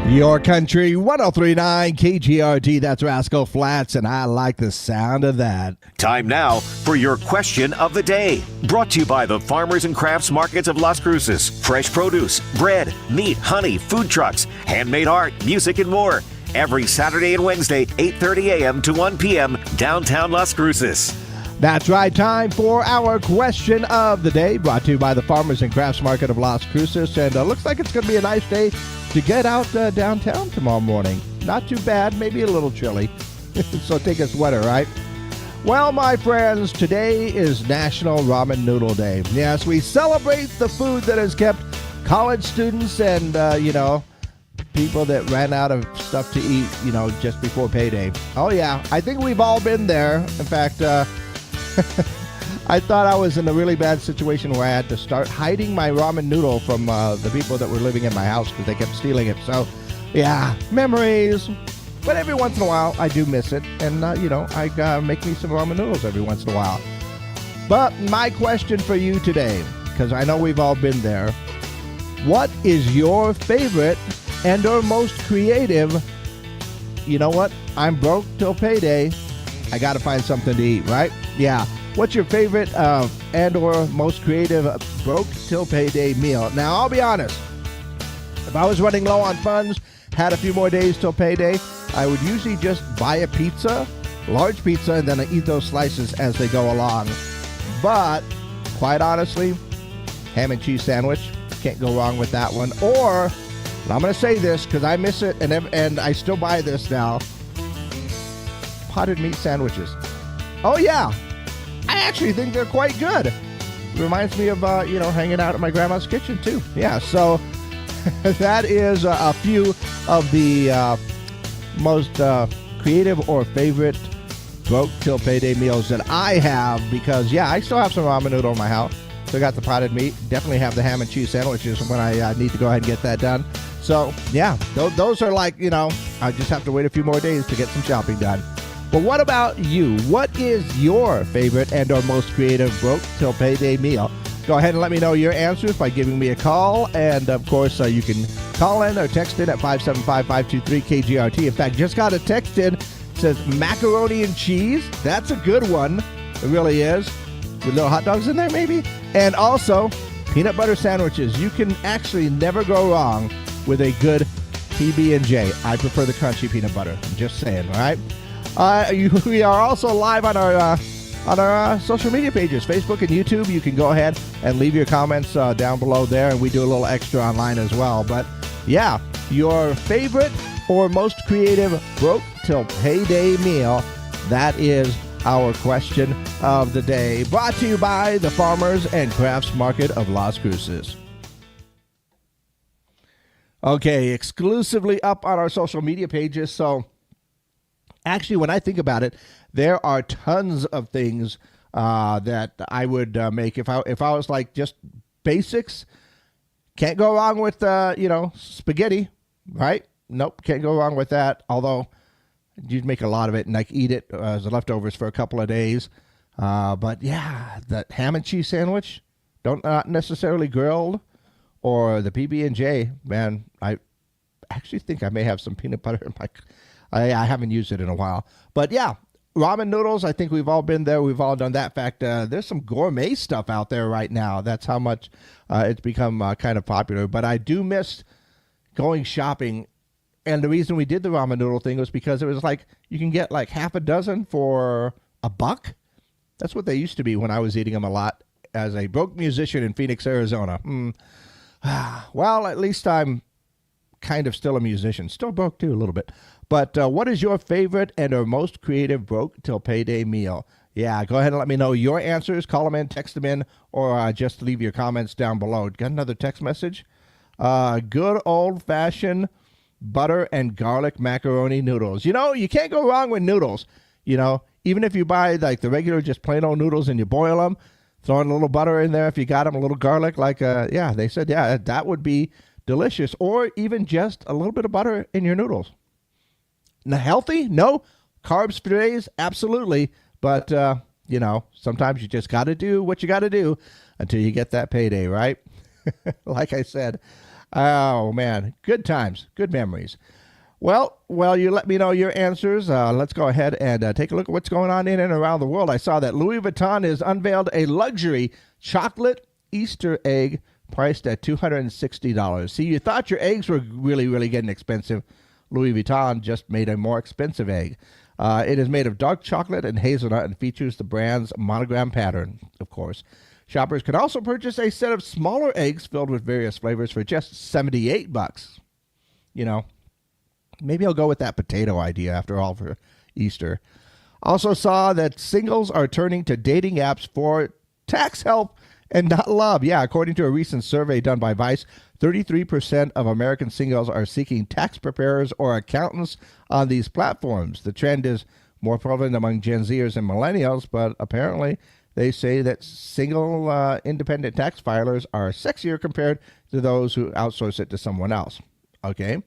Your country 1039 KGRT, that's Rascal Flats, and I like the sound of that. Time now for your question of the day. Brought to you by the Farmers and Crafts Markets of Las Cruces. Fresh produce, bread, meat, honey, food trucks, handmade art, music, and more. Every Saturday and Wednesday, 8:30 a.m. to 1 p.m., downtown Las Cruces. That's right, time for our question of the day, brought to you by the Farmers and Crafts Market of Las Cruces. And looks like it's going to be a nice day to get out downtown tomorrow morning. Not too bad, maybe a little chilly. So take a sweater, right? Well, my friends, today is National Ramen Noodle Day. Yes, we celebrate the food that has kept college students and, people that ran out of stuff to eat, just before payday. Oh, yeah, I think we've all been there. In fact, I thought I was in a really bad situation where I had to start hiding my ramen noodle from the people that were living in my house because they kept stealing it. So, yeah, memories. But every once in a while, I do miss it. And, I make me some ramen noodles every once in a while. But my question for you today, because I know we've all been there, what is your favorite and or most creative? You know what? I'm broke till payday. I got to find something to eat, right? Yeah. What's your favorite and or most creative broke till payday meal? Now, I'll be honest. If I was running low on funds, had a few more days till payday, I would usually just buy a pizza, large pizza, and then I eat those slices as they go along. But, quite honestly, ham and cheese sandwich, can't go wrong with that one. Or, and I'm going to say this because I miss it and I still buy this now, potted meat sandwiches. Oh, yeah. I actually think they're quite good. It reminds me of, hanging out at my grandma's kitchen, too. Yeah, so that is a few of the most creative or favorite broke till payday meals that I have because, I still have some ramen noodle in my house. Still got the potted meat. Definitely have the ham and cheese sandwiches when I need to go ahead and get that done. So, yeah, those are like, I just have to wait a few more days to get some shopping done. But what about you? What is your favorite and or most creative broke till payday meal? Go ahead and let me know your answers by giving me a call. And, of course, you can call in or text in at 575-523-KGRT. In fact, just got a text in. It says macaroni and cheese. That's a good one. It really is. With little hot dogs in there, maybe. And also, peanut butter sandwiches. You can actually never go wrong with a good PB&J. I prefer the crunchy peanut butter. I'm just saying, all right? We are also live on our social media pages, Facebook and YouTube. You can go ahead and leave your comments down below there, and we do a little extra online as well. But, yeah, your favorite or most creative broke till payday meal, that is our question of the day. Brought to you by the Farmers and Crafts Market of Las Cruces. Okay, exclusively up on our social media pages, so actually, when I think about it, there are tons of things that I would make if I was like just basics. Can't go wrong with spaghetti, right? Nope, can't go wrong with that. Although you'd make a lot of it and like eat it as leftovers for a couple of days. But yeah, that ham and cheese sandwich, not necessarily grilled, or the PB&J. Man, I actually think I may have some peanut butter in my. I haven't used it in a while. But yeah, ramen noodles, I think we've all been there. We've all done that. In fact, there's some gourmet stuff out there right now. That's how much it's become kind of popular. But I do miss going shopping. And the reason we did the ramen noodle thing was because it was like you can get like half a dozen for $1. That's what they used to be when I was eating them a lot as a broke musician in Phoenix, Arizona. Well, at least I'm kind of still a musician. Still broke too a little bit. But what is your favorite and or most creative broke till payday meal? Yeah, go ahead and let me know your answers. Call them in, text them in, or just leave your comments down below. Got another text message? Good old-fashioned butter and garlic macaroni noodles. You can't go wrong with noodles. Even if you buy like the regular just plain old noodles and you boil them, throwing a little butter in there if you they said, that would be delicious. Or even just a little bit of butter in your noodles. Now, healthy? No. Carbs for days? Absolutely. But, sometimes you just got to do what you got to do until you get that payday, right? Like I said, Oh, man. Good times. Good memories. Well, you let me know your answers. Let's go ahead and take a look at what's going on in and around the world. I saw that Louis Vuitton has unveiled a luxury chocolate Easter egg priced at $260. See, you thought your eggs were really, really getting expensive. Louis Vuitton just made a more expensive egg. It is made of dark chocolate and hazelnut and features the brand's monogram pattern, of course. Shoppers can also purchase a set of smaller eggs filled with various flavors for just $78. You know, maybe I'll go with that potato idea after all for Easter. Also saw that singles are turning to dating apps for tax help and not love. Yeah, according to a recent survey done by Vice, 33% of American singles are seeking tax preparers or accountants on these platforms. The trend is more prevalent among Gen Zers and millennials, but apparently they say that single independent tax filers are sexier compared to those who outsource it to someone else. Okay.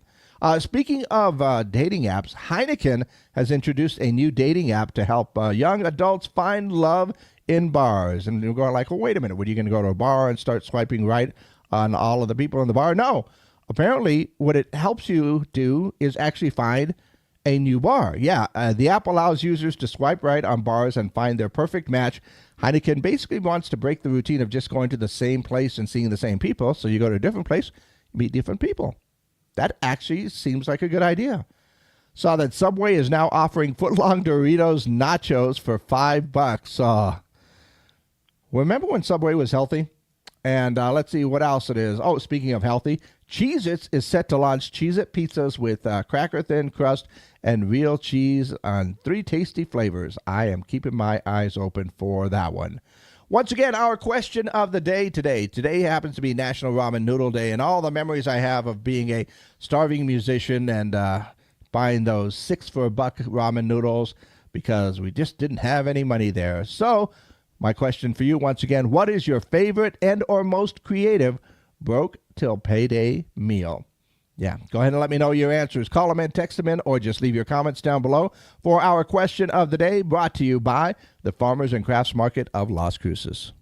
Speaking of dating apps, Heineken has introduced a new dating app to help young adults find love in bars. And you're going like, well, wait a minute. What, are you going to go to a bar and start swiping right on all of the people in the bar? No. Apparently, what it helps you do is actually find a new bar. Yeah, the app allows users to swipe right on bars and find their perfect match. Heineken basically wants to break the routine of just going to the same place and seeing the same people. So you go to a different place, meet different people. That actually seems like a good idea. Saw that Subway is now offering footlong Doritos nachos for $5. Remember when Subway was healthy? And let's see what else it is. Oh, speaking of healthy, Cheez-Its is set to launch Cheez-It pizzas with cracker thin crust and real cheese on 3 tasty flavors. I am keeping my eyes open for that one. Once again, our question of the day today. Today happens to be National Ramen Noodle Day, and all the memories I have of being a starving musician and buying those 6 for $1 ramen noodles because we just didn't have any money there. So my question for you once again, what is your favorite and or most creative broke till payday meal? Yeah, go ahead and let me know your answers. Call them in, text them in, or just leave your comments down below for our question of the day, brought to you by the Farmers and Crafts Market of Las Cruces.